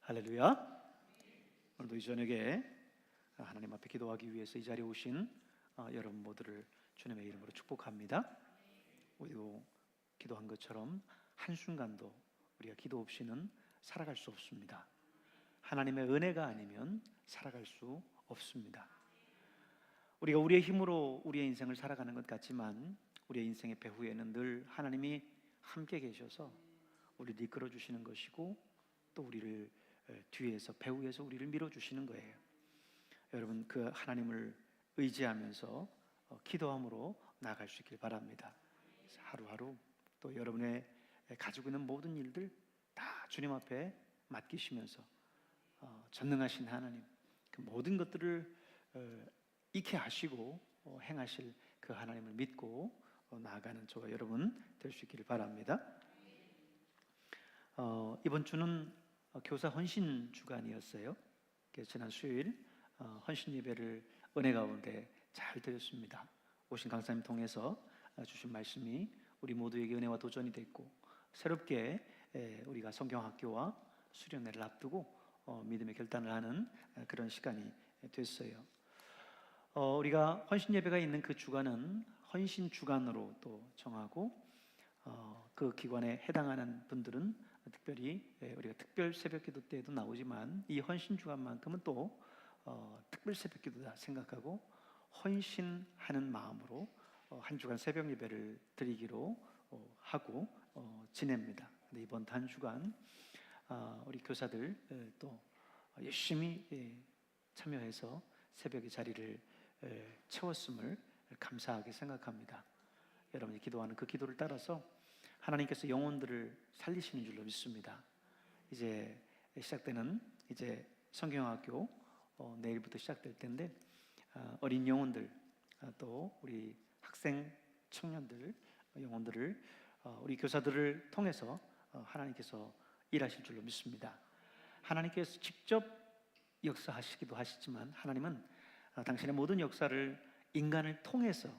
할렐루야. 오늘도 이 저녁에 하나님 앞에 기도하기 위해서 이 자리에 오신 여러분 모두를 주님의 이름으로 축복합니다. 우리도 기도한 것처럼 한순간도 우리가 기도 없이는 살아갈 수 없습니다. 하나님의 은혜가 아니면 살아갈 수 없습니다. 우리가 우리의 힘으로 우리의 인생을 살아가는 것 같지만 우리의 인생의 배후에는 늘 하나님이 함께 계셔서 우리를 이끌어 주시는 것이고 또 우리를 뒤에서 배후에서 우리를 밀어주시는 거예요. 여러분 그 하나님을 의지하면서 기도함으로 나아갈 수 있길 바랍니다. 하루하루 또 여러분의 가지고 있는 모든 일들 다 주님 앞에 맡기시면서 전능하신 하나님 그 모든 것들을 익히 하시고 행하실 그 하나님을 믿고 나아가는 저와 여러분 될 수 있기를 바랍니다. 이번 주는 교사 헌신 주간이었어요. 그래서 지난 수요일 헌신 예배를 은혜 가운데 잘 드렸습니다. 오신 강사님 통해서 주신 말씀이 우리 모두에게 은혜와 도전이 됐고 새롭게 우리가 성경학교와 수련회를 앞두고 믿음의 결단을 하는 그런 시간이 됐어요. 우리가 헌신 예배가 있는 그 주간은 헌신 주간으로 또 정하고 그 기관에 해당하는 분들은 특별히 우리가 특별 새벽기도 때에도 나오지만 이 헌신 주간만큼은 또 특별 새벽기도다 생각하고 헌신하는 마음으로 한 주간 새벽 예배를 드리기로 하고 지냅니다. 근데 이번 한 주간 우리 교사들 또 열심히 참여해서 새벽의 자리를 채웠음을 감사하게 생각합니다. 여러분이 기도하는 그 기도를 따라서 하나님께서 영혼들을 살리시는 줄로 믿습니다. 이제 시작되는 이제 성경학교 내일부터 시작될 텐데 어린 영혼들 또 우리 학생 청년들 영혼들을 우리 교사들을 통해서 하나님께서 일하실 줄로 믿습니다. 하나님께서 직접 역사하시기도 하시지만 하나님은 당신의 모든 역사를 인간을 통해서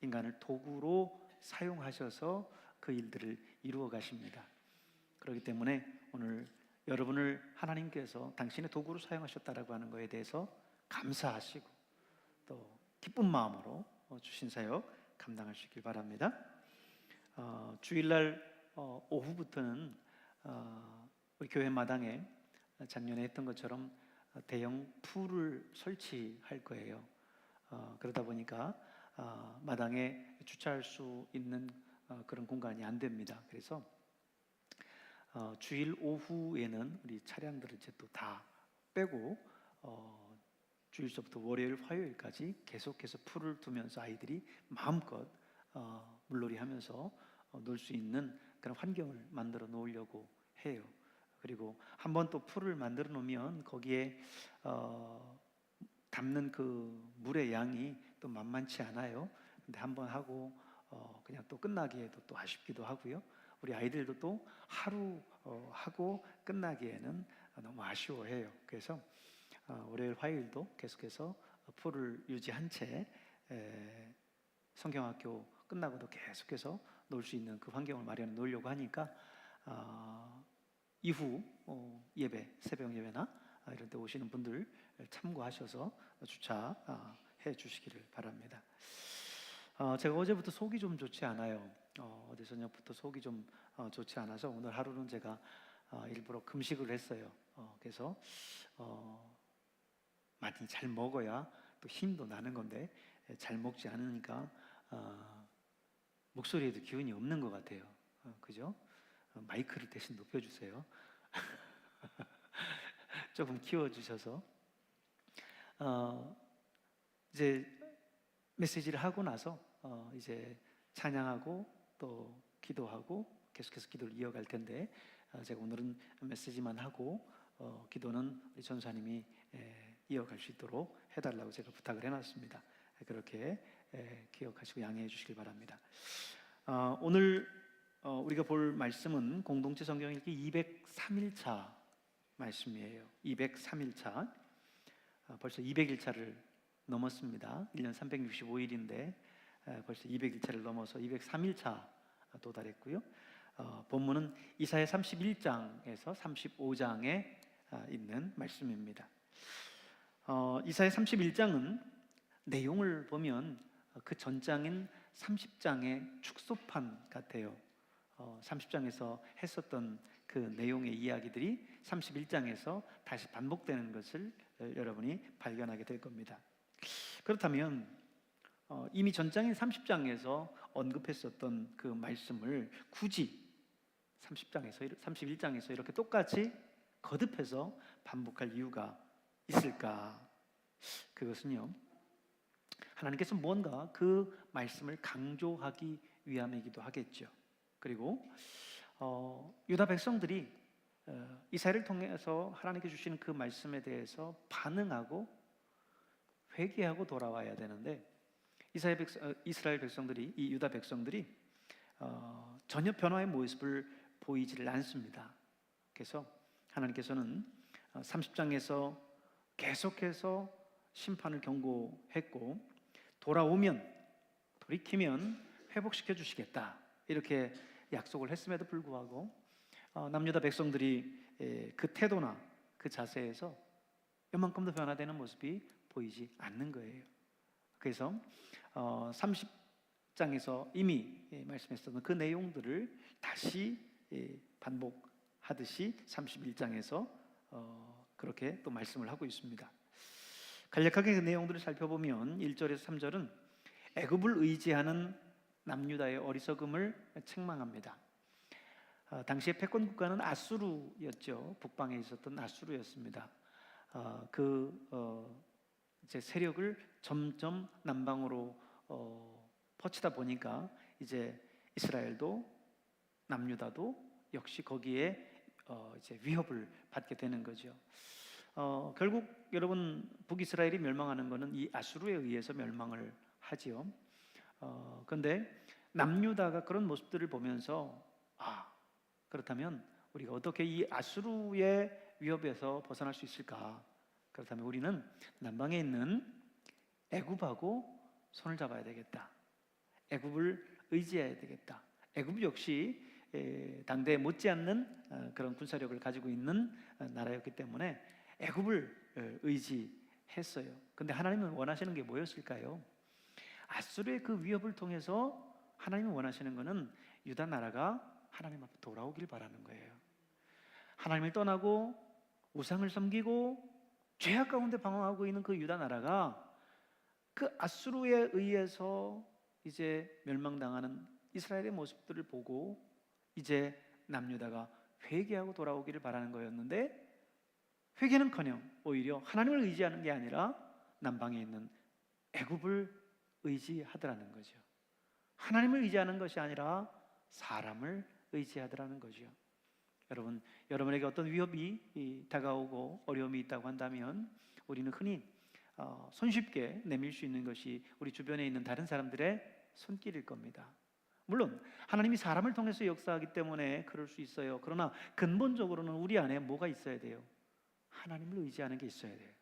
인간을 도구로 사용하셔서 그 일들을 이루어 가십니다. 그렇기 때문에 오늘 여러분을 하나님께서 당신의 도구로 사용하셨다라고 하는 것에 대해서 감사하시고 또 기쁜 마음으로 주신 사역 감당할 수 있길 바랍니다. 주일날 오후부터는 우리 교회 마당에 작년에 했던 것처럼 대형 풀을 설치할 거예요. 그러다 보니까 마당에 주차할 수 있는 그런 공간이 안 됩니다. 그래서 주일 오후에는 우리 차량들을 이제 또 다 빼고 주일서부터 월요일, 화요일까지 계속해서 풀을 두면서 아이들이 마음껏 물놀이하면서 놀 수 있는 그런 환경을 만들어 놓으려고 해요. 그리고 한번 또 풀을 만들어 놓으면 거기에 담는 그 물의 양이 또 만만치 않아요. 근데 한번 하고 그냥 또 끝나기에도 또 아쉽기도 하고요. 우리 아이들도 또 하루 하고 끝나기에는 너무 아쉬워해요. 그래서 월요일, 화요일도 계속해서 풀을 유지한 채 성경학교 끝나고도 계속해서 놀 수 있는 그 환경을 마련해 놓으려고 하니까 이후 예배, 새벽 예배나 이런 데 오시는 분들 참고하셔서 주차해 주시기를 바랍니다. 제가 어제부터 속이 좀 좋지 않아요. 어제 저녁부터 속이 좀 좋지 않아서 오늘 하루는 제가 일부러 금식을 했어요. 그래서 많이 잘 먹어야 또 힘도 나는 건데 잘 먹지 않으니까 목소리에도 기운이 없는 것 같아요. 그죠? 마이크를 대신 높여주세요. 조금 키워주셔서 이제 메시지를 하고 나서 이제 찬양하고 또 기도하고 계속해서 기도를 이어갈 텐데 제가 오늘은 메시지만 하고 기도는 우리 전사님이 이어갈 수 있도록 해달라고 제가 부탁을 해놨습니다. 그렇게 기억하시고 양해해 주시길 바랍니다. 오늘 우리가 볼 말씀은 공동체 성경 읽기 203일차 말씀이에요. 203일차 벌써 200일차를 넘었습니다. 1년 365일인데 벌써 200일차를 넘어서 203일차 도달했고요. 본문은 이사야 31장에서 35장의 있는 말씀입니다. 이사야 31장은 내용을 보면 그 전장인 30장의 축소판 같아요. 30장에서 했었던 그 내용의 이야기들이 31장에서 다시 반복되는 것을 여러분이 발견하게 될 겁니다. 그렇다면 이미 전장인 30장에서 언급했었던 그 말씀을 굳이 31장에서 이렇게 똑같이 거듭해서 반복할 이유가 있을까? 그것은요, 하나님께서 무언가 그 말씀을 강조하기 위함이기도 하겠죠. 그리고 유다 백성들이 이사야를 통해서 하나님께 주시는 그 말씀에 대해서 반응하고 회개하고 돌아와야 되는데, 이스라엘 백성들이, 이 유다 백성들이 전혀 변화의 모습을 보이지를 않습니다. 그래서 하나님께서는 30장에서 계속해서 심판을 경고했고, 돌이키면 회복시켜 주시겠다, 이렇게 약속을 했음에도 불구하고 남유다 백성들이 그 태도나 그 자세에서 요만큼도 변화되는 모습이 보이지 않는 거예요. 그래서 30장에서 이미 말씀했었던 그 내용들을 다시 반복하듯이 31장에서 그렇게 또 말씀을 하고 있습니다. 간략하게 그 내용들을 살펴보면 1절에서 3절은 애굽을 의지하는 남유다의 어리석음을 책망합니다. 당시의 패권 국가는 아수르였죠. 북방에 있었던 아수르였습니다. 이제 세력을 점점 남방으로 퍼치다 보니까 이제 이스라엘도 남유다도 역시 거기에 이제 위협을 받게 되는 거죠. 결국 여러분, 북이스라엘이 멸망하는 것은 이 아수르에 의해서 멸망을 하지요. 그런데 남유다가 그런 모습들을 보면서 그렇다면 우리가 어떻게 이 아수르의 위협에서 벗어날 수 있을까? 그렇다면 우리는 남방에 있는 애굽하고 손을 잡아야 되겠다. 애굽을 의지해야 되겠다. 애굽 역시 당대에 못지않는 그런 군사력을 가지고 있는 나라였기 때문에 애굽을 의지했어요. 그런데 하나님은 원하시는 게 뭐였을까요? 아수르의 그 위협을 통해서 하나님이 원하시는 것은 유다 나라가 하나님 앞에 돌아오길 바라는 거예요. 하나님을 떠나고 우상을 섬기고 죄악 가운데 방황하고 있는 그 유다 나라가 그 아수르에 의해서 이제 멸망당하는 이스라엘의 모습들을 보고 이제 남유다가 회개하고 돌아오기를 바라는 거였는데, 회개는커녕 오히려 하나님을 의지하는 게 아니라 남방에 있는 애굽을 의지하더라는 거죠. 하나님을 의지하는 것이 아니라 사람을 의지하더라는 거죠. 여러분에게 어떤 위협이 다가오고 어려움이 있다고 한다면 우리는 흔히 손쉽게 내밀 수 있는 것이 우리 주변에 있는 다른 사람들의 손길일 겁니다. 물론 하나님이 사람을 통해서 역사하기 때문에 그럴 수 있어요. 그러나 근본적으로는 우리 안에 뭐가 있어야 돼요? 하나님을 의지하는 게 있어야 돼요.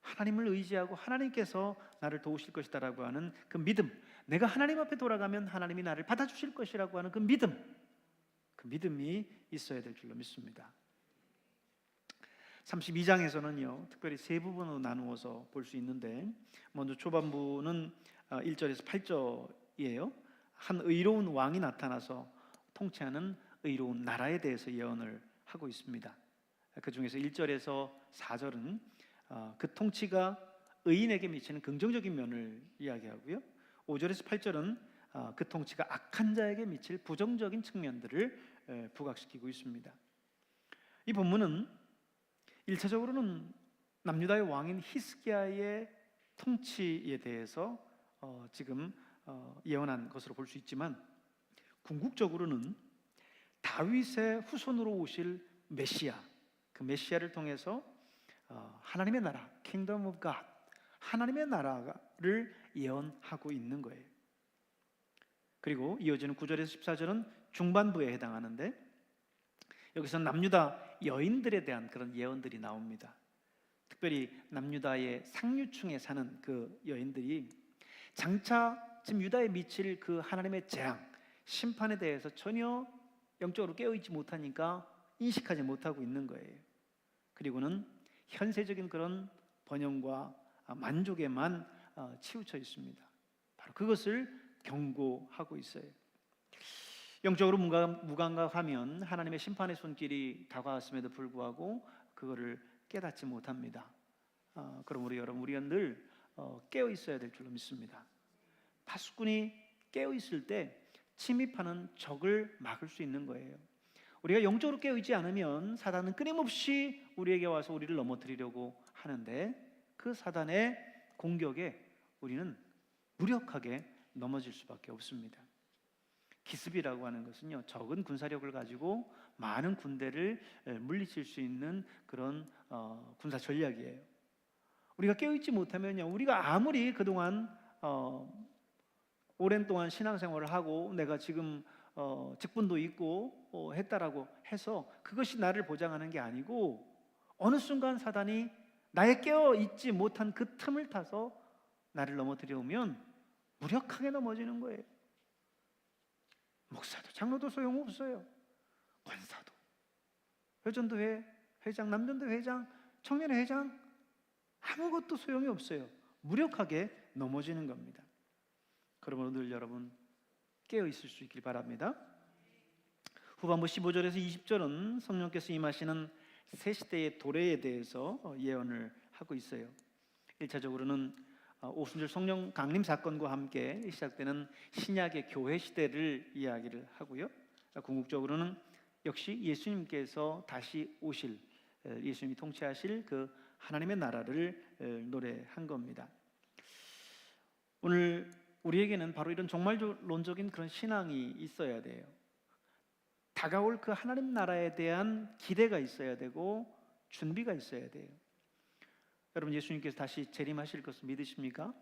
하나님을 의지하고 하나님께서 나를 도우실 것이다라고 하는 그 믿음, 내가 하나님 앞에 돌아가면 하나님이 나를 받아주실 것이라고 하는 그 믿음이 있어야 될 줄로 믿습니다. 32장에서는요 특별히 세 부분으로 나누어서 볼 수 있는데, 먼저 초반부는 1절에서 8절이에요. 한 의로운 왕이 나타나서 통치하는 의로운 나라에 대해서 예언을 하고 있습니다. 그 중에서 1절에서 4절은 그 통치가 의인에게 미치는 긍정적인 면을 이야기하고요, 5절에서 8절은 그 통치가 악한 자에게 미칠 부정적인 측면들을 부각시키고 있습니다. 이 본문은 1차적으로는 남유다의 왕인 히스기야의 통치에 대해서 지금 예언한 것으로 볼 수 있지만, 궁극적으로는 다윗의 후손으로 오실 메시아, 그 메시아를 통해서 하나님의 나라, Kingdom of God, 하나님의 나라를 예언하고 있는 거예요. 그리고 이어지는 9절에서 14절은 중반부에 해당하는데, 여기서 남유다 여인들에 대한 그런 예언들이 나옵니다. 특별히 남유다의 상류층에 사는 그 여인들이 장차 지금 유다에 미칠 그 하나님의 재앙, 심판에 대해서 전혀 영적으로 깨어있지 못하니까 인식하지 못하고 있는 거예요. 그리고는 현세적인 그런 번영과 만족에만 치우쳐 있습니다. 바로 그것을 경고하고 있어요. 영적으로 무감각하면 하나님의 심판의 손길이 다가왔음에도 불구하고 그거를 깨닫지 못합니다. 그러므로 여러분, 우리가 늘 깨어 있어야 될 줄로 믿습니다. 파수꾼이 깨어 있을 때 침입하는 적을 막을 수 있는 거예요. 우리가 영적으로 깨어 있지 않으면 사단은 끊임없이 우리에게 와서 우리를 넘어뜨리려고 하는데, 그 사단의 공격에 우리는 무력하게 넘어질 수밖에 없습니다. 기습이라고 하는 것은요, 적은 군사력을 가지고 많은 군대를 물리칠 수 있는 그런 군사 전략이에요. 우리가 깨어있지 못하면요, 우리가 아무리 그동안 오랜 동안 신앙생활을 하고 내가 지금 직분도 있고 했다라고 해서 그것이 나를 보장하는 게 아니고, 어느 순간 사단이 나의 깨어있지 못한 그 틈을 타서 나를 넘어뜨려 오면 무력하게 넘어지는 거예요. 목사도 장로도 소용없어요. 권사도, 회전도회 회장, 남전도회 회장, 청년회 회장, 아무것도 소용이 없어요. 무력하게 넘어지는 겁니다. 그러므로 늘 여러분 깨어 있을 수 있길 바랍니다. 후반부 15절에서 20절은 성령께서 임하시는 새 시대의 도래에 대해서 예언을 하고 있어요. 1차적으로는 오순절 성령 강림 사건과 함께 시작되는 신약의 교회 시대를 이야기를 하고요. 궁극적으로는 역시 예수님께서 다시 오실, 예수님이 통치하실 그 하나님의 나라를 노래한 겁니다. 오늘 우리에게는 바로 이런 종말론적인 그런 신앙이 있어야 돼요. 다가올 그 하나님 나라에 대한 기대가 있어야 되고 준비가 있어야 돼요. 여러분, 예수님께서 다시 재림하실 것을 믿으십니까?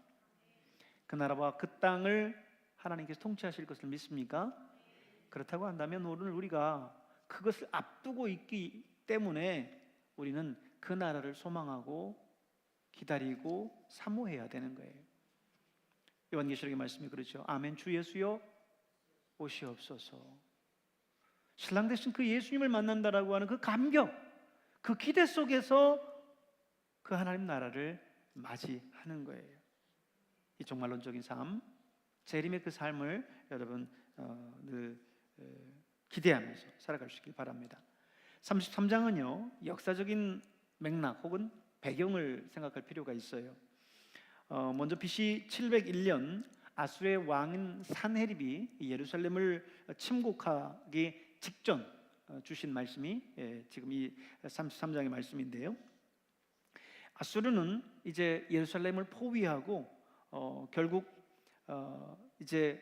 그 나라와 그 땅을 하나님께서 통치하실 것을 믿습니까? 그렇다고 한다면 오늘 우리가 그것을 앞두고 있기 때문에 우리는 그 나라를 소망하고 기다리고 사모해야 되는 거예요. 요한계시록의 말씀이 그렇죠. 아멘. 주 예수여 오시옵소서. 신랑 되신 그 예수님을 만난다라고 하는 그 감격, 그 기대 속에서 그 하나님 나라를 맞이하는 거예요. 이 종말론적인 삶, 재림의 그 삶을 여러분 늘 기대하면서 살아갈 수 있길 바랍니다. 33장은요 역사적인 맥락 혹은 배경을 생각할 필요가 있어요. 먼저 BC 701년 아수르의 왕인 산헤립이 예루살렘을 침공하기 직전 주신 말씀이 지금 이 33장의 말씀인데요. 아수르는 이제 예루살렘을 포위하고 결국 이제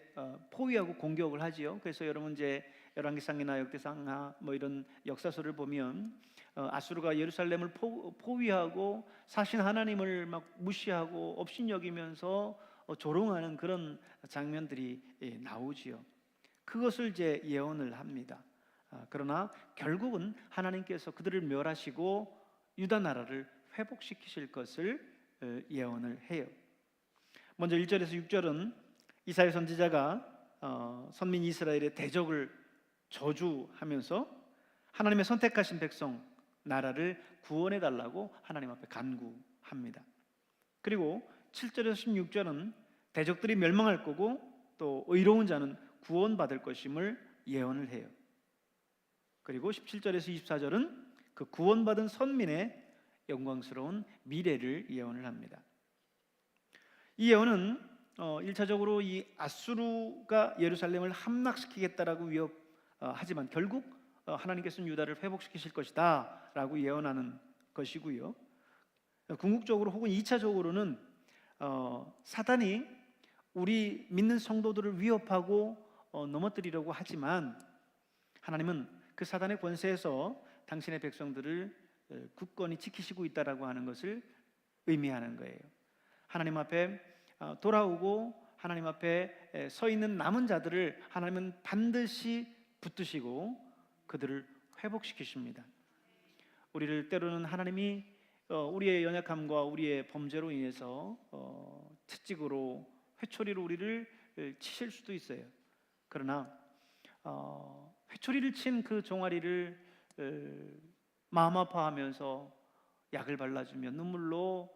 포위하고 공격을 하지요. 그래서 여러분 이제 열왕기상이나 역대상하 뭐 이런 역사서를 보면 아수르가 예루살렘을 포위하고 사신 하나님을 막 무시하고 업신여기면서 조롱하는 그런 장면들이 나오지요. 그것을 이제 예언을 합니다. 그러나 결국은 하나님께서 그들을 멸하시고 유다 나라를 회복시키실 것을 예언을 해요. 먼저 1절에서 6절은 이사야 선지자가 선민 이스라엘의 대적을 저주하면서 하나님의 선택하신 백성 나라를 구원해 달라고 하나님 앞에 간구합니다. 그리고 7절에서 16절은 대적들이 멸망할 거고 또 의로운 자는 구원받을 것임을 예언을 해요. 그리고 17절에서 24절은 그 구원받은 선민의 영광스러운 미래를 예언을 합니다. 이 예언은 1차적으로 이 아수르가 예루살렘을 함락시키겠다라고 위협하지만 결국 하나님께서는 유다를 회복시키실 것이다 라고 예언하는 것이고요. 궁극적으로 혹은 2차적으로는 사단이 우리 믿는 성도들을 위협하고 넘어뜨리려고 하지만 하나님은 그 사단의 권세에서 당신의 백성들을 굳건히 지키시고 있다라고 하는 것을 의미하는 거예요. 하나님 앞에 돌아오고 하나님 앞에 서 있는 남은 자들을 하나님은 반드시 붙드시고 그들을 회복시키십니다. 우리를 때로는 하나님이 우리의 연약함과 우리의 범죄로 인해서 채찍으로 회초리로 우리를 치실 수도 있어요. 그러나 회초리를 친 그 종아리를 마음 아파하면서 약을 발라주며 눈물로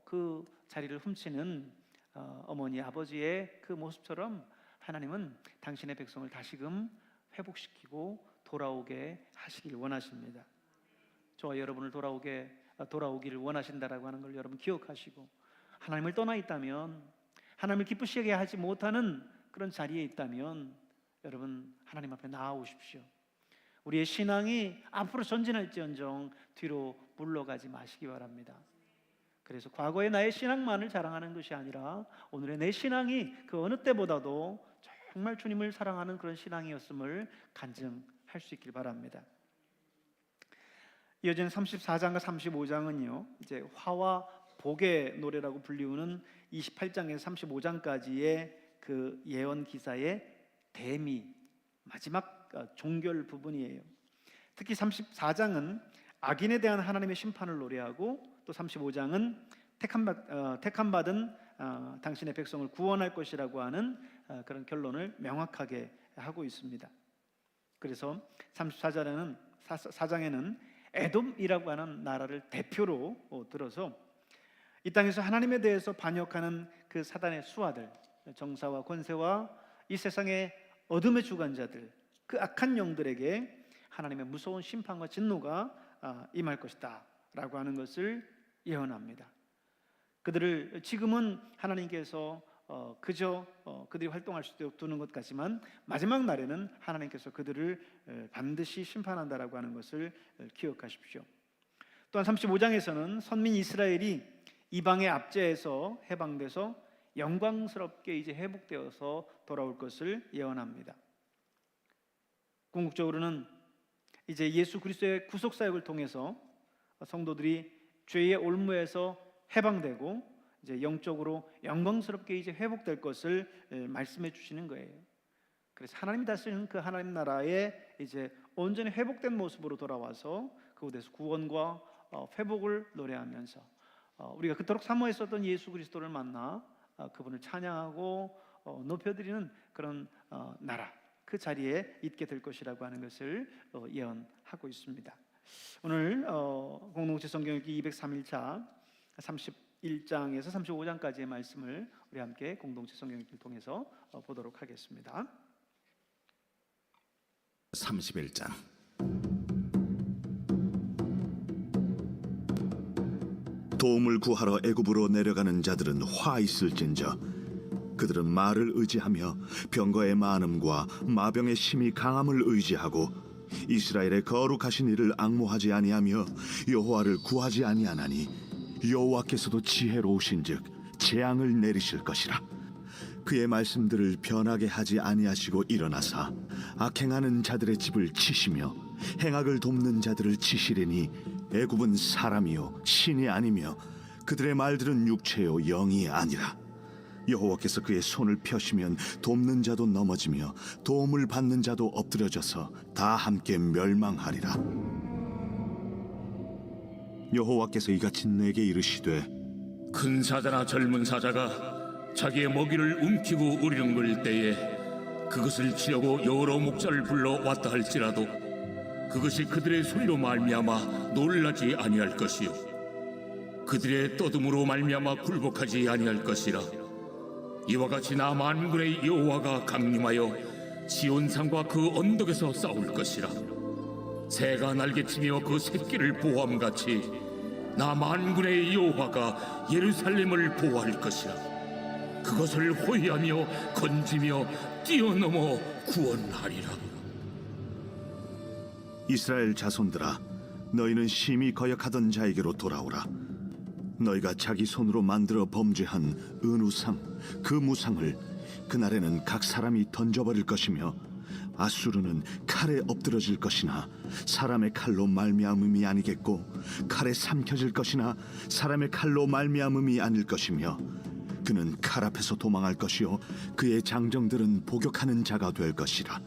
그 자리를 훔치는 어머니 아버지의 그 모습처럼 하나님은 당신의 백성을 다시금 회복시키고 돌아오게 하시길 원하십니다. 저와 여러분을 돌아오기를 원하신다라고 하는 걸 여러분 기억하시고, 하나님을 떠나 있다면, 하나님을 기쁘시게 하지 못하는 그런 자리에 있다면 여러분 하나님 앞에 나아오십시오. 우리의 신앙이 앞으로 전진할지언정 뒤로 물러가지 마시기 바랍니다. 그래서 과거의 나의 신앙만을 자랑하는 것이 아니라 오늘의 내 신앙이 그 어느 때보다도 정말 주님을 사랑하는 그런 신앙이었음을 간증할 수 있길 바랍니다. 이어지는 34장과 35장은요, 이제 화와 복의 노래라고 불리우는 28장에서 35장까지의 그 예언 기사의 대미, 마지막 종결 부분이에요. 특히 34장은 악인에 대한 하나님의 심판을 노래하고, 또 35장은 택함받은 당신의 백성을 구원할 것이라고 하는 그런 결론을 명확하게 하고 있습니다. 그래서 34장에는 에돔이라고 하는 나라를 대표로 들어서 이 땅에서 하나님에 대해서 반역하는 그 사단의 수하들, 정사와 권세와 이 세상의 어둠의 주관자들, 그 악한 영들에게 하나님의 무서운 심판과 진노가 임할 것이다 라고 하는 것을 예언합니다. 그들을 지금은 하나님께서 그저 그들이 활동할 수 있도록 두는 것 같지만 마지막 날에는 하나님께서 그들을 반드시 심판한다라고 하는 것을 기억하십시오. 또한 35장에서는 선민 이스라엘이 이방의 압제에서 해방돼서 영광스럽게 이제 회복되어서 돌아올 것을 예언합니다. 궁극적으로는 이제 예수 그리스도의 구속 사역을 통해서 성도들이 죄의 올무에서 해방되고 이제 영적으로 영광스럽게 이제 회복될 것을 말씀해 주시는 거예요. 그래서 하나님이 다스리는 그 하나님 나라에 이제 온전히 회복된 모습으로 돌아와서 그곳에서 구원과 회복을 노래하면서 우리가 그토록 사모했었던 예수 그리스도를 만나 그분을 찬양하고 높여드리는 그런 나라, 그 자리에 있게 될 것이라고 하는 것을 예언하고 있습니다. 오늘 공동체 성경읽기 203일차 31장에서 35장까지의 말씀을 우리 함께 공동체 성경읽기를 통해서 보도록 하겠습니다. 31장. 도움을 구하러 애굽으로 내려가는 자들은 화 있을진저 그들은 말을 의지하며 병거의 많음과 마병의 심히 강함을 의지하고 이스라엘의 거룩하신 이를 앙모하지 아니하며 여호와를 구하지 아니하나니 여호와께서도 지혜로우신즉 재앙을 내리실 것이라. 그의 말씀들을 변하게 하지 아니하시고 일어나사 악행하는 자들의 집을 치시며 행악을 돕는 자들을 치시리니 애굽은 사람이요 신이 아니며 그들의 말들은 육체요 영이 아니라. 여호와께서 그의 손을 펴시면 돕는 자도 넘어지며 도움을 받는 자도 엎드려져서 다 함께 멸망하리라. 여호와께서 이같이 내게 이르시되 큰 사자나 젊은 사자가 자기의 먹이를 움키고 우리릉을 때에 그것을 치려고 여러 목자를 불러 왔다 할지라도 그것이 그들의 소리로 말미암아 놀라지 아니할 것이요 그들의 떠듬으로 말미암아 굴복하지 아니할 것이라. 이와 같이 나 만군의 여호와가 강림하여 시온산과 그 언덕에서 싸울 것이라. 새가 날개치며 그 새끼를 보호함같이 나 만군의 여호와가 예루살렘을 보호할 것이라. 그것을 호위하며 건지며 뛰어넘어 구원하리라. 이스라엘 자손들아 너희는 심히 거역하던 자에게로 돌아오라. 너희가 자기 손으로 만들어 범죄한 은우상 그 무상을 그날에는 각 사람이 던져버릴 것이며 아수르는 칼에 엎드러질 것이나 사람의 칼로 말미암음이 아니겠고 칼에 삼켜질 것이나 사람의 칼로 말미암음이 아닐 것이며 그는 칼 앞에서 도망할 것이요 그의 장정들은 복역하는 자가 될 것이라.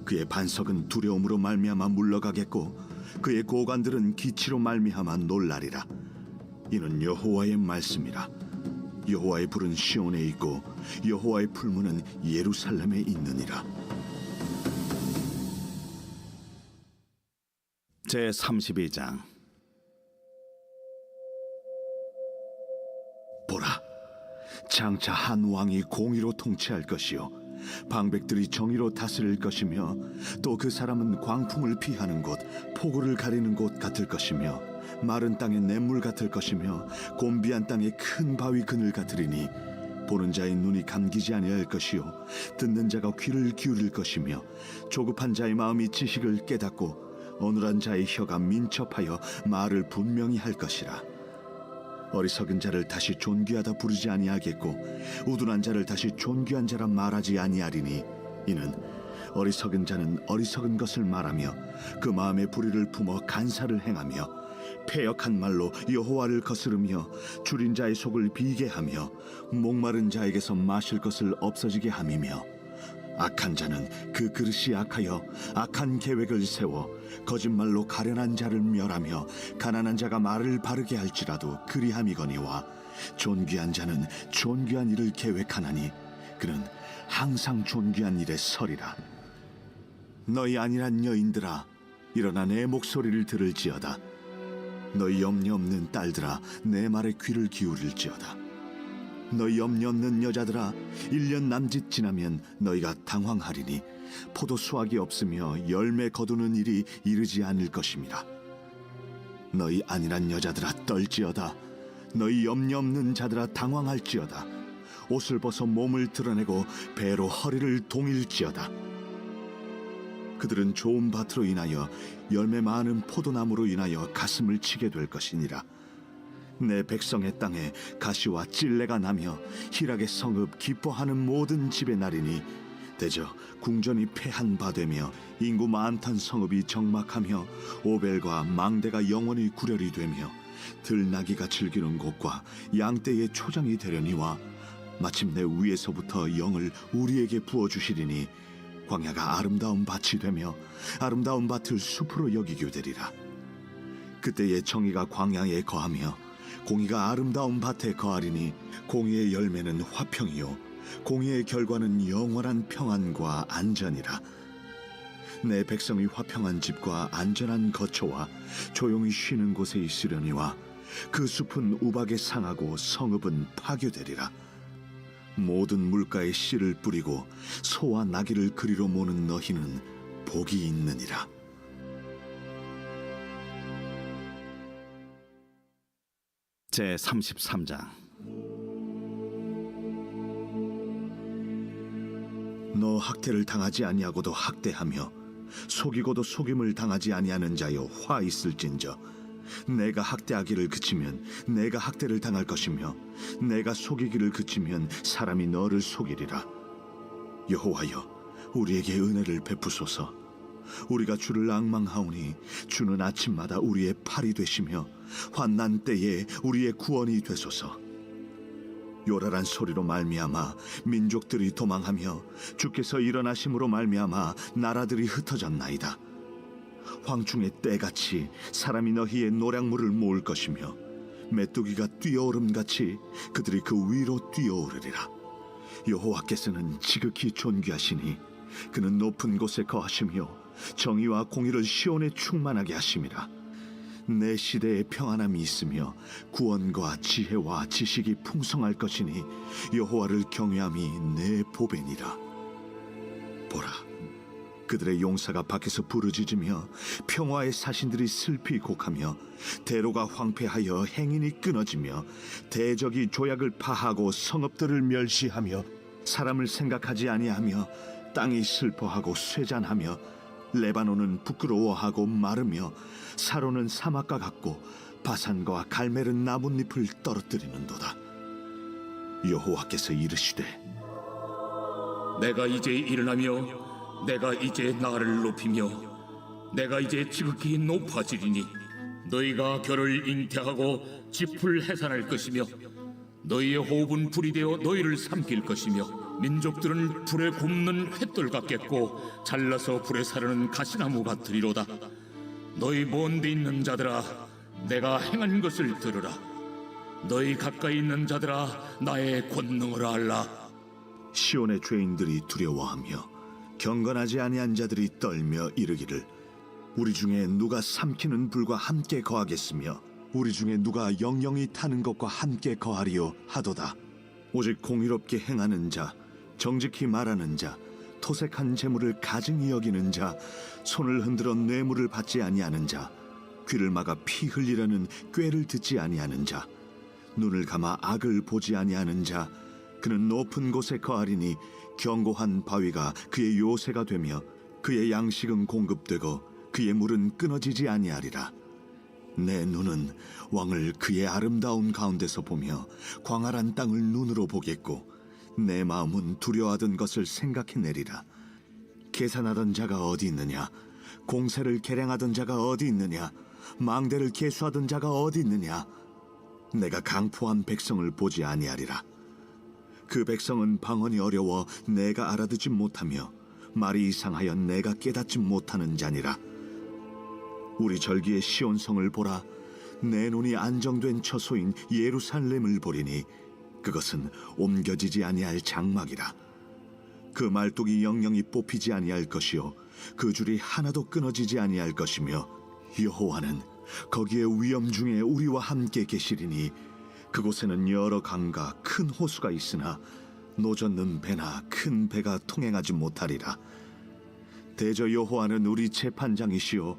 그의 반석은 두려움으로 말미암아 물러가겠고 그의 고관들은 기치로 말미암아 놀라리라. 이는 여호와의 말씀이라. 여호와의 불은 시온에 있고 여호와의 풀무는 예루살렘에 있느니라. 제 32장. 장차 한 왕이 공의로 통치할 것이요 방백들이 정의로 다스릴 것이며 또 그 사람은 광풍을 피하는 곳 폭우를 가리는 곳 같을 것이며 마른 땅의 냇물 같을 것이며 곤비한 땅의 큰 바위 그늘 같으리니 보는 자의 눈이 감기지 아니할 것이요 듣는 자가 귀를 기울일 것이며 조급한 자의 마음이 지식을 깨닫고 어눌한 자의 혀가 민첩하여 말을 분명히 할 것이라. 어리석은 자를 다시 존귀하다 부르지 아니하겠고 우둔한 자를 다시 존귀한 자라 말하지 아니하리니 이는 어리석은 자는 어리석은 것을 말하며 그 마음의 불의를 품어 간사를 행하며 패역한 말로 여호와를 거스르며 줄인 자의 속을 비게 하며 목마른 자에게서 마실 것을 없어지게 함이며 악한 자는 그 그릇이 악하여 악한 계획을 세워 거짓말로 가련한 자를 멸하며 가난한 자가 말을 바르게 할지라도 그리함이거니와 존귀한 자는 존귀한 일을 계획하나니 그는 항상 존귀한 일에 서리라. 너희 안일한 여인들아 일어나 내 목소리를 들을지어다. 너희 염려 없는 딸들아 내 말에 귀를 기울일지어다. 너희 염려 없는 여자들아 1년 남짓 지나면 너희가 당황하리니 포도 수확이 없으며 열매 거두는 일이 이르지 않을 것임이라. 너희 안일한 여자들아 떨지어다. 너희 염려 없는 자들아 당황할지어다. 옷을 벗어 몸을 드러내고 배로 허리를 동일지어다. 그들은 좋은 밭으로 인하여 열매 많은 포도나무로 인하여 가슴을 치게 될 것이니라. 내 백성의 땅에 가시와 찔레가 나며 희락의 성읍 기뻐하는 모든 집의 날이니 대저 궁전이 패한 바 되며 인구 많던 성읍이 정막하며 오벨과 망대가 영원히 구렬이 되며 들나귀가 즐기는 곳과 양떼의 초장이 되려니와 마침내 위에서부터 영을 우리에게 부어주시리니 광야가 아름다운 밭이 되며 아름다운 밭을 숲으로 여기게 되리라. 그때의 정의가 광야에 거하며 공의가 아름다운 밭에 거하리니 공의의 열매는 화평이요 공의의 결과는 영원한 평안과 안전이라. 내 백성이 화평한 집과 안전한 거처와 조용히 쉬는 곳에 있으려니와 그 숲은 우박에 상하고 성읍은 파괴되리라. 모든 물가에 씨를 뿌리고 소와 나귀를 그리로 모는 너희는 복이 있느니라. 제 33장. 너 학대를 당하지 아니하고도 학대하며 속이고도 속임을 당하지 아니하는 자여 화 있을진저. 내가 학대하기를 그치면 내가 학대를 당할 것이며 내가 속이기를 그치면 사람이 너를 속이리라. 여호와여 우리에게 은혜를 베푸소서. 우리가 주를 앙망하오니 주는 아침마다 우리의 팔이 되시며 환난 때에 우리의 구원이 되소서. 요란한 소리로 말미암아 민족들이 도망하며 주께서 일어나심으로 말미암아 나라들이 흩어졌나이다. 황충의 때같이 사람이 너희의 노량물을 모을 것이며 메뚜기가 뛰어오름같이 그들이 그 위로 뛰어오르리라. 여호와께서는 지극히 존귀하시니 그는 높은 곳에 거하시며 정의와 공의를 시온에 충만하게 하심이라. 내 시대에 평안함이 있으며 구원과 지혜와 지식이 풍성할 것이니 여호와를 경외함이 내 보배니라. 보라, 그들의 용사가 밖에서 부르짖으며 평화의 사신들이 슬피 곡하며 대로가 황폐하여 행인이 끊어지며 대적이 조약을 파하고 성읍들을 멸시하며 사람을 생각하지 아니하며 땅이 슬퍼하고 쇠잔하며 레바논은 부끄러워하고 마르며 사로는 사막과 같고 바산과 갈멜은 나뭇잎을 떨어뜨리는도다. 여호와께서 이르시되 내가 이제 일어나며 내가 이제 나를 높이며 내가 이제 지극히 높아지리니 너희가 결을 잉태하고 짚을 해산할 것이며 너희의 호흡은 불이 되어 너희를 삼킬 것이며 민족들은 불에 굽는 횃돌 같겠고 잘라서 불에 사르는 가시나무 같으리로다. 너희 먼 데 있는 자들아 내가 행한 것을 들으라. 너희 가까이 있는 자들아 나의 권능을 알라. 시온의 죄인들이 두려워하며 경건하지 아니한 자들이 떨며 이르기를 우리 중에 누가 삼키는 불과 함께 거하겠으며 우리 중에 누가 영영이 타는 것과 함께 거하리요 하도다. 오직 공의롭게 행하는 자, 정직히 말하는 자, 토색한 재물을 가증히 여기는 자, 손을 흔들어 뇌물을 받지 아니하는 자, 귀를 막아 피 흘리려는 꾀를 듣지 아니하는 자, 눈을 감아 악을 보지 아니하는 자, 그는 높은 곳에 거하리니 견고한 바위가 그의 요새가 되며 그의 양식은 공급되고 그의 물은 끊어지지 아니하리라. 내 눈은 왕을 그의 아름다운 가운데서 보며 광활한 땅을 눈으로 보겠고 내 마음은 두려워하던 것을 생각해내리라. 계산하던 자가 어디 있느냐? 공세를 계량하던 자가 어디 있느냐? 망대를 계수하던 자가 어디 있느냐? 내가 강포한 백성을 보지 아니하리라. 그 백성은 방언이 어려워 내가 알아듣지 못하며 말이 이상하여 내가 깨닫지 못하는 자니라. 우리 절기의 시온성을 보라. 내 눈이 안정된 처소인 예루살렘을 보리니 그것은 옮겨지지 아니할 장막이라. 그 말뚝이 영영이 뽑히지 아니할 것이요 그 줄이 하나도 끊어지지 아니할 것이며 여호와는 거기에 위엄 중에 우리와 함께 계시리니 그곳에는 여러 강과 큰 호수가 있으나 노젓는 배나 큰 배가 통행하지 못하리라. 대저 여호와는 우리 재판장이시요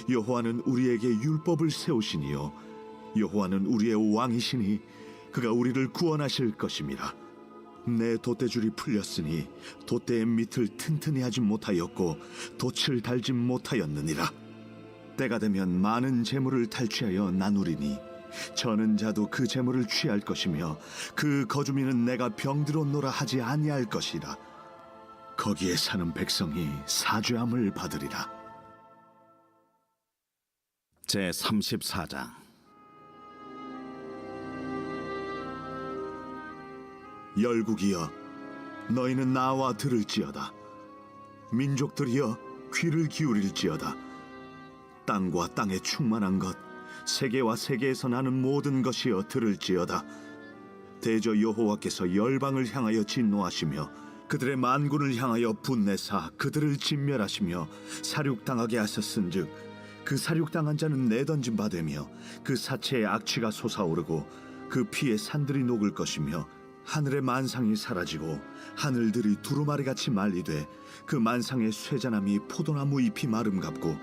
여호와는 우리에게 율법을 세우시니요 여호와는 우리의 왕이시니 그가 우리를 구원하실 것임이라. 내 돛대줄이 풀렸으니 돛대의 밑을 튼튼히 하지 못하였고 돛을 달지 못하였느니라. 때가 되면 많은 재물을 탈취하여 나누리니 저는 자도 그 재물을 취할 것이며 그 거주민은 내가 병들었노라 하지 아니할 것이라. 거기에 사는 백성이 사죄함을 받으리라. 제 34장. 열국이여 너희는 나와 들을지어다. 민족들이여 귀를 기울일지어다. 땅과 땅에 충만한 것 세계와 세계에서 나는 모든 것이여 들을지어다. 대저 여호와께서 열방을 향하여 진노하시며 그들의 만군을 향하여 분내사 그들을 진멸하시며 사륙당하게 하셨은즉 그 사륙당한 자는 내던진 바 되며 그 사체의 악취가 솟아오르고 그 피에 산들이 녹을 것이며 하늘의 만상이 사라지고 하늘들이 두루마리같이 말리되 그 만상의 쇠자나미 포도나무 잎이 마름 같고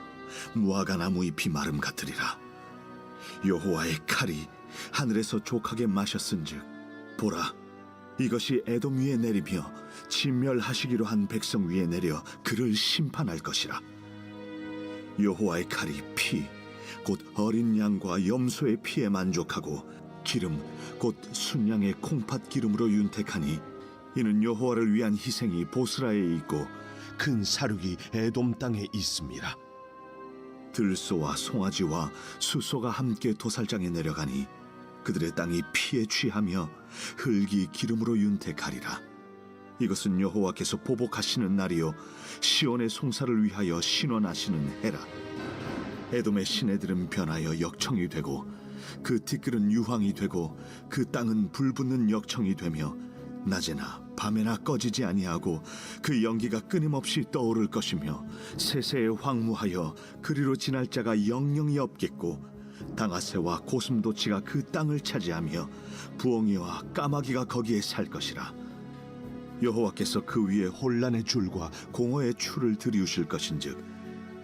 무화과나무 잎이 마름 같으리라. 여호와의 칼이 하늘에서 족하게 마셨은즉 보라 이것이 에돔 위에 내리며 진멸하시기로 한 백성 위에 내려 그를 심판할 것이라. 여호와의 칼이 피 곧 어린 양과 염소의 피에 만족하고 기름 곧 순양의 콩팥 기름으로 윤택하니 이는 여호와를 위한 희생이 보스라에 있고 큰 사륙이 에돔 땅에 있습니다. 들소와 송아지와 수소가 함께 도살장에 내려가니 그들의 땅이 피에 취하며 흙이 기름으로 윤택하리라. 이것은 여호와께서 보복하시는 날이요 시온의 송사를 위하여 신원하시는 해라. 에돔의 시내들은 변하여 역청이 되고 그 티끌은 유황이 되고 그 땅은 불붙는 역청이 되며 낮에나 밤에나 꺼지지 아니하고 그 연기가 끊임없이 떠오를 것이며 세세에 황무하여 그리로 지날 자가 영영이 없겠고 당아새와 고슴도치가 그 땅을 차지하며 부엉이와 까마귀가 거기에 살 것이라. 여호와께서 그 위에 혼란의 줄과 공허의 추를 들이우실 것인즉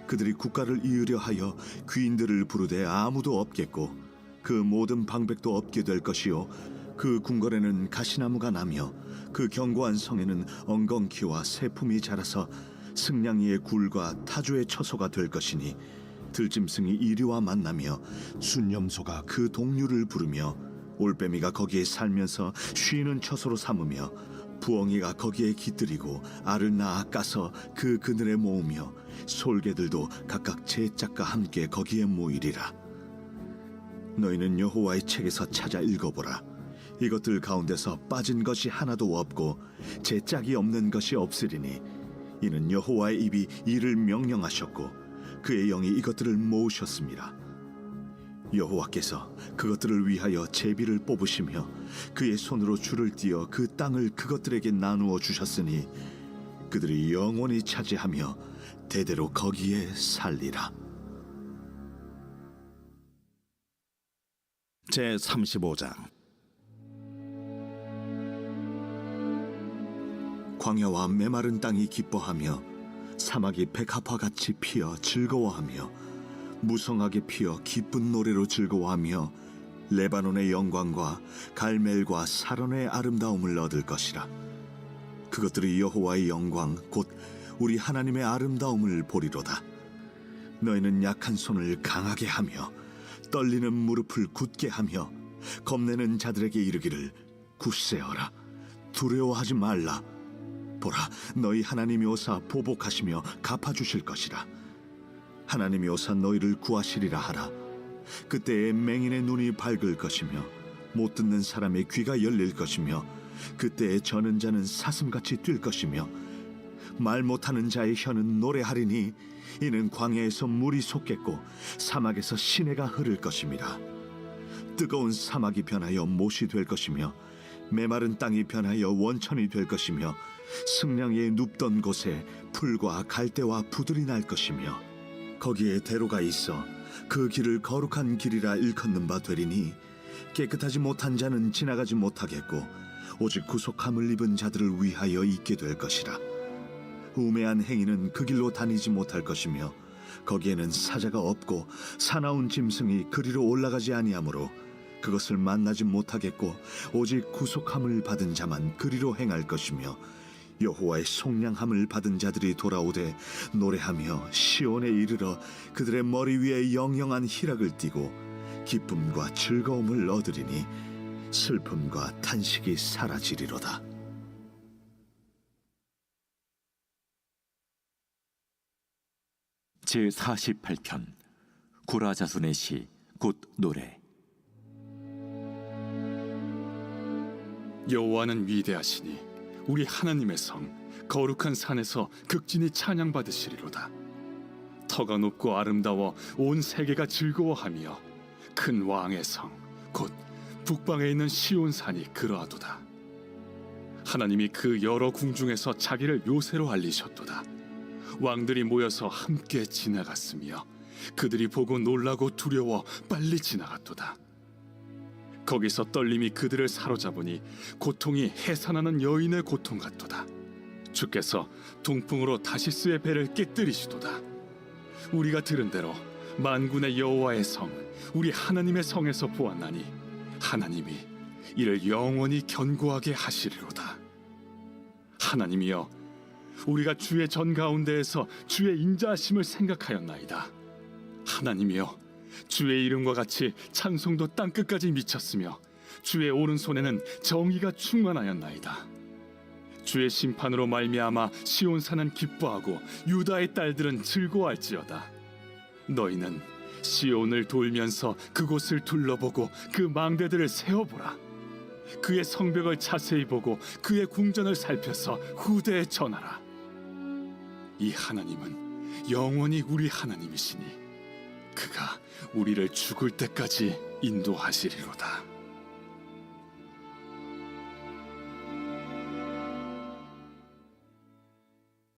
그들이 국가를 이으려 하여 귀인들을 부르되 아무도 없겠고 그 모든 방백도 없게 될 것이요 그 궁궐에는 가시나무가 나며 그 견고한 성에는 엉겅퀴와 새품이 자라서 승냥이의 굴과 타조의 처소가 될 것이니 들짐승이 이리와 만나며 순염소가 그 동류를 부르며 올빼미가 거기에 살면서 쉬는 처소로 삼으며 부엉이가 거기에 깃들이고 알을 낳아 까서 그 그늘에 모으며 솔개들도 각각 제 짝과 함께 거기에 모이리라. 너희는 여호와의 책에서 찾아 읽어보라. 이것들 가운데서 빠진 것이 하나도 없고 제 짝이 없는 것이 없으리니 이는 여호와의 입이 이를 명령하셨고 그의 영이 이것들을 모으셨습니다. 여호와께서 그것들을 위하여 제비를 뽑으시며 그의 손으로 줄을 띄어 그 땅을 그것들에게 나누어 주셨으니 그들이 영원히 차지하며 대대로 거기에 살리라. 제 35장. 광야와 메마른 땅이 기뻐하며 사막이 백합화같이 피어 즐거워하며 무성하게 피어 기쁜 노래로 즐거워하며 레바논의 영광과 갈멜과 사론의 아름다움을 얻을 것이라. 그것들이 여호와의 영광 곧 우리 하나님의 아름다움을 보리로다. 너희는 약한 손을 강하게 하며 떨리는 무릎을 굳게 하며 겁내는 자들에게 이르기를 굳세어라, 두려워하지 말라. 보라, 너희 하나님이 오사 보복하시며 갚아주실 것이라. 하나님이 오사 너희를 구하시리라 하라. 그때에 맹인의 눈이 밝을 것이며 못 듣는 사람의 귀가 열릴 것이며 그때에 저는 자는 사슴같이 뛸 것이며 말 못하는 자의 혀는 노래하리니 이는 광야에서 물이 솟겠고 사막에서 시내가 흐를 것임이라. 뜨거운 사막이 변하여 못이 될 것이며 메마른 땅이 변하여 원천이 될 것이며 승량에 눕던 곳에 풀과 갈대와 부들이 날 것이며 거기에 대로가 있어 그 길을 거룩한 길이라 일컫는 바 되리니 깨끗하지 못한 자는 지나가지 못하겠고 오직 구속함을 입은 자들을 위하여 있게 될 것이라. 우매한 행위는 그 길로 다니지 못할 것이며 거기에는 사자가 없고 사나운 짐승이 그리로 올라가지 아니하므로 그것을 만나지 못하겠고 오직 구속함을 받은 자만 그리로 행할 것이며 여호와의 속량함을 받은 자들이 돌아오되 노래하며 시온에 이르러 그들의 머리 위에 영영한 희락을 띠고 기쁨과 즐거움을 얻으리니 슬픔과 탄식이 사라지리로다. 제48편 구라 자손의 시 곧 노래. 여호와는 위대하시니 우리 하나님의 성 거룩한 산에서 극진히 찬양받으시리로다. 터가 높고 아름다워 온 세계가 즐거워하며 큰 왕의 성 곧 북방에 있는 시온산이 그러하도다. 하나님이 그 여러 궁중에서 자기를 요새로 알리셨도다. 왕들이 모여서 함께 지나갔으며 그들이 보고 놀라고 두려워 빨리 지나갔도다. 거기서 떨림이 그들을 사로잡으니 고통이 해산하는 여인의 고통 같도다. 주께서 동풍으로 다시스의 배를 깨뜨리시도다. 우리가 들은 대로 만군의 여호와의 성 우리 하나님의 성에서 보았나니 하나님이 이를 영원히 견고하게 하시리로다. 하나님이여, 우리가 주의 전 가운데에서 주의 인자하심을 생각하였나이다. 하나님이여, 주의 이름과 같이 찬송도 땅끝까지 미쳤으며 주의 오른손에는 정의가 충만하였나이다. 주의 심판으로 말미암아 시온산은 기뻐하고 유다의 딸들은 즐거워할지어다. 너희는 시온을 돌면서 그곳을 둘러보고 그 망대들을 세어보라. 그의 성벽을 자세히 보고 그의 궁전을 살펴서 후대에 전하라. 이 하나님은 영원히 우리 하나님이시니 그가 우리를 죽을 때까지 인도하시리로다.